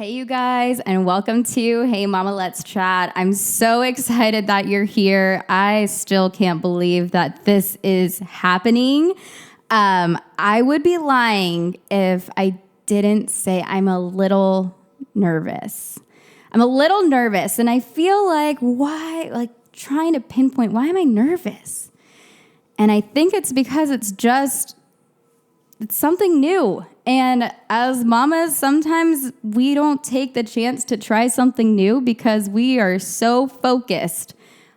Hey, you guys, and welcome to Hey Mama, Let's Chat. I'm so excited that you're here. I still can't believe that this is happening. I would be lying if I didn't say I'm a little nervous. I'm a little nervous, and I feel like trying to pinpoint why am I nervous? And I think it's because it's something new. And as mamas, sometimes we don't take the chance to try something new because we are so focused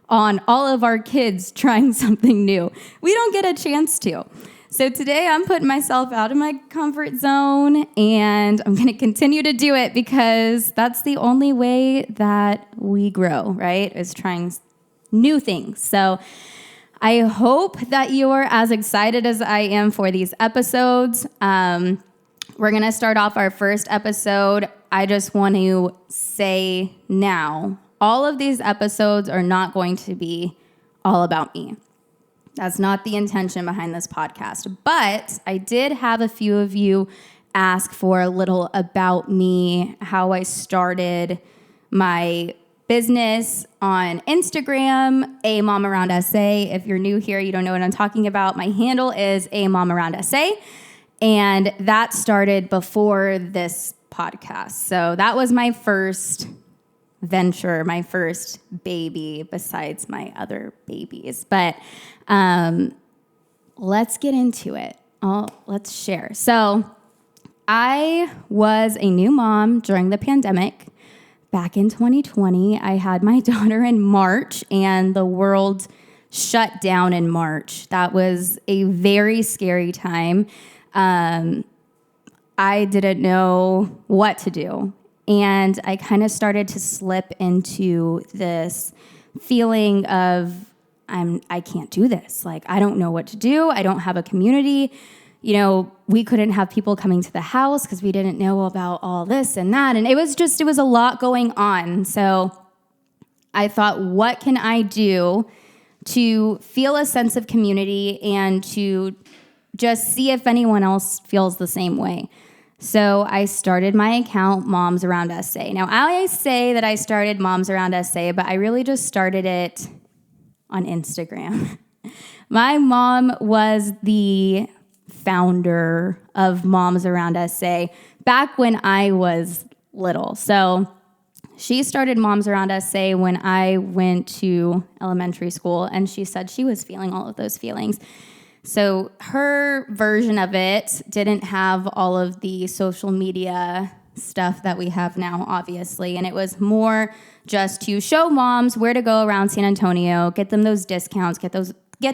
on all of our kids trying something new. We don't get a chance to. So today I'm putting myself out of my comfort zone, and I'm going to continue to do it because that's the only way that we grow, right? Is trying new things. So I hope that you're as excited as I am for these episodes. We're going to start off our first episode. I just want to say now, all of these episodes are not going to be all about me. That's not the intention behind this podcast. But I did have a few of you ask for a little about me, how I started my business on Instagram, A Mom Around SA. If you're new here, you don't know what I'm talking about. My handle is A Mom Around SA. And that started before this podcast. So that was my first venture, my first baby besides my other babies. But let's get into it. Let's share. So I was a new mom during the pandemic. Back in 2020, I had my daughter in March, and the world shut down in March. That was a very scary time. I didn't know what to do. And I kind of started to slip into this feeling of, I can't do this. Like, I don't know what to do. I don't have a community. You know, we couldn't have people coming to the house because we didn't know about all this and that. And it was a lot going on. So I thought, what can I do to feel a sense of community and to just see if anyone else feels the same way? So I started my account, Moms Around SA. Now, I say that I started Moms Around SA, but I really just started it on Instagram. My mom was the founder of Moms Around SA back when I was little. So she started Moms Around SA when I went to elementary school, and she said she was feeling all of those feelings. So her version of it didn't have all of the social media stuff that we have now, obviously, and it was more just to show moms where to go around San Antonio, get them those discounts, get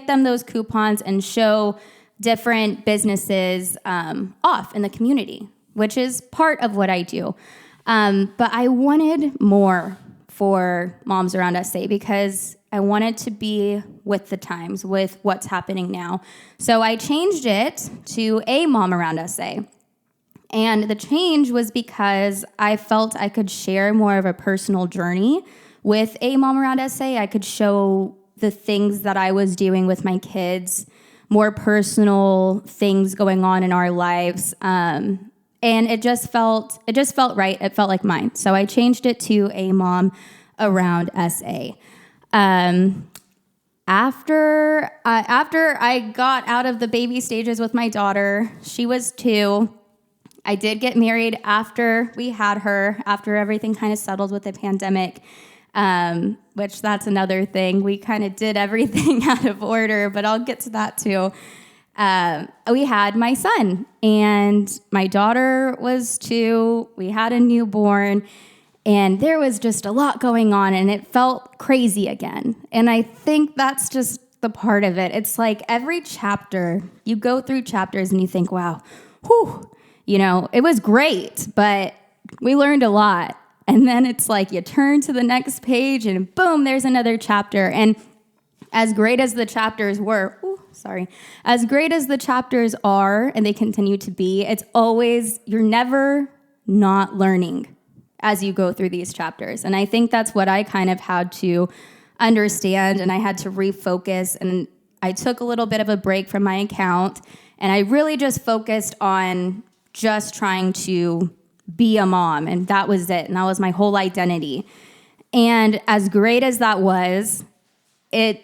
them those coupons, and show different businesses off in the community, which is part of what I do. But I wanted more for Moms Around SA because I wanted to be with the times, with what's happening now. So I changed it to A Mom Around SA. And the change was because I felt I could share more of a personal journey with A Mom Around SA. I could show the things that I was doing with my kids, more personal things going on in our lives. And it just felt right. It felt like mine. So I changed it to A Mom Around SA. After I got out of the baby stages with my daughter, she was 2. I did get married after we had her, after everything kind of settled with the pandemic, which that's another thing. We kind of did everything out of order, but I'll get to that too. We had my son, and my daughter was 2. We had a newborn. And there was just a lot going on, and it felt crazy again. And I think that's just the part of it. It's like every chapter, you go through chapters and you think, wow, whew, it was great, but we learned a lot. And then it's like you turn to the next page and boom, there's another chapter. And as great as the chapters were, as great as the chapters are, and they continue to be, it's always, you're never not learning as you go through these chapters. And I think that's what I kind of had to understand, and I had to refocus, and I took a little bit of a break from my account, and I really just focused on just trying to be a mom. And that was it. And that was my whole identity. And as great as that was, it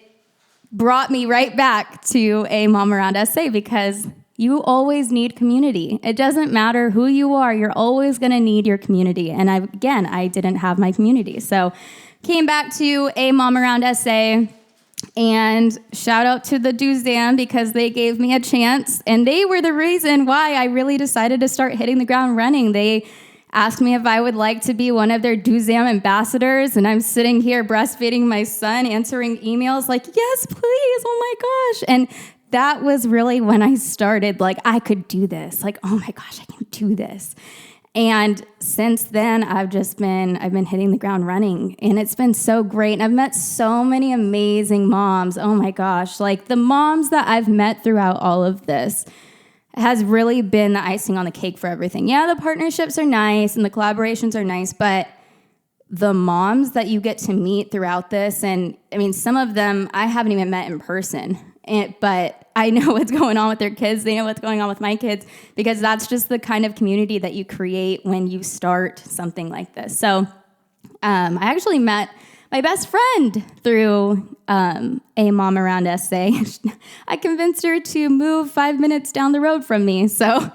brought me right back to a Mom Around SA, because you always need community. It doesn't matter who you are, you're always gonna need your community. And I didn't have my community. So came back to a Mom Around SA, and shout out to the Duzam, because they gave me a chance. And they were the reason why I really decided to start hitting the ground running. They asked me if I would like to be one of their Duzam ambassadors, and I'm sitting here breastfeeding my son, answering emails like, yes, please, oh my gosh. And that was really when I started, like, I could do this. Like, oh my gosh, I can do this. And since then, I've been hitting the ground running, and it's been so great. And I've met so many amazing moms. Oh my gosh, like the moms that I've met throughout all of this has really been the icing on the cake for everything. Yeah, the partnerships are nice and the collaborations are nice, but the moms that you get to meet throughout this, and I mean, some of them I haven't even met in person, but I know what's going on with their kids. They know what's going on with my kids, because that's just the kind of community that you create when you start something like this. So I actually met my best friend through a Mom Around SA. I convinced her to move 5 minutes down the road from me. So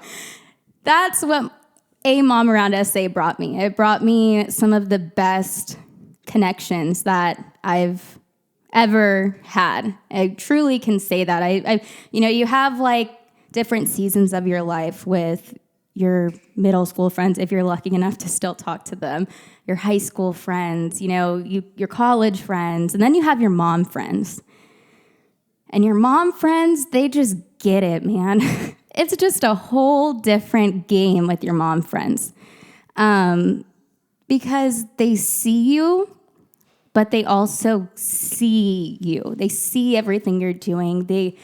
that's what a Mom Around SA brought me. It brought me some of the best connections that I've ever had. I truly can say that. You have like different seasons of your life with your middle school friends, if you're lucky enough to still talk to them, your high school friends, your college friends, and then you have your mom friends. And your mom friends, they just get it, man. It's just a whole different game with your mom friends. Because they see you, but they also see you. They see everything you're doing. They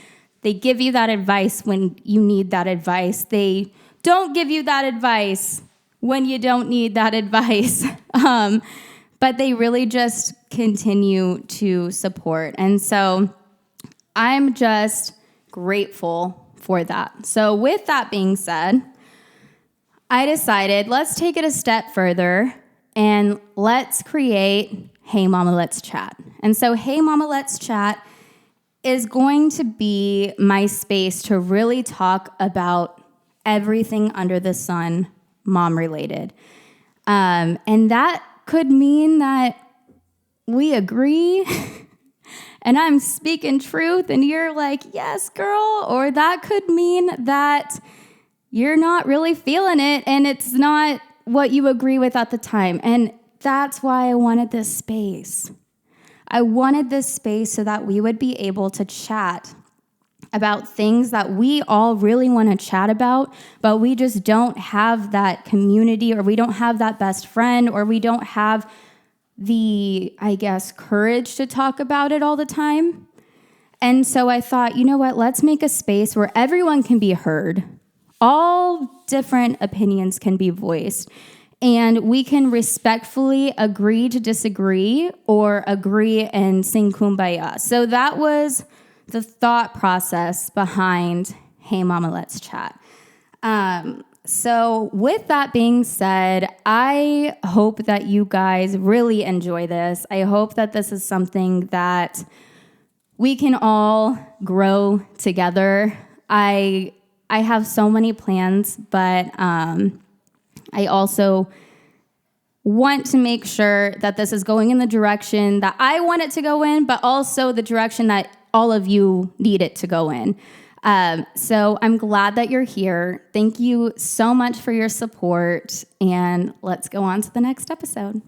give you that advice when you need that advice. They don't give you that advice when you don't need that advice. But they really just continue to support. And so I'm just grateful for that. So with that being said, I decided let's take it a step further and let's create Hey Mama, Let's Chat. And so Hey Mama, Let's Chat is going to be my space to really talk about everything under the sun mom related. And that could mean that we agree and I'm speaking truth and you're like, yes, girl. Or that could mean that you're not really feeling it and it's not what you agree with at the time. And that's why I wanted this space. I wanted this space so that we would be able to chat about things that we all really want to chat about, but we just don't have that community, or we don't have that best friend, or we don't have the, courage to talk about it all the time. And so I thought, you know what, let's make a space where everyone can be heard. All different opinions can be voiced. And we can respectfully agree to disagree or agree and sing Kumbaya. So that was the thought process behind Hey Mama, Let's Chat. So with that being said, I hope that you guys really enjoy this. I hope that this is something that we can all grow together. I have so many plans, but I also want to make sure that this is going in the direction that I want it to go in, but also the direction that all of you need it to go in. So I'm glad that you're here. Thank you so much for your support, and let's go on to the next episode.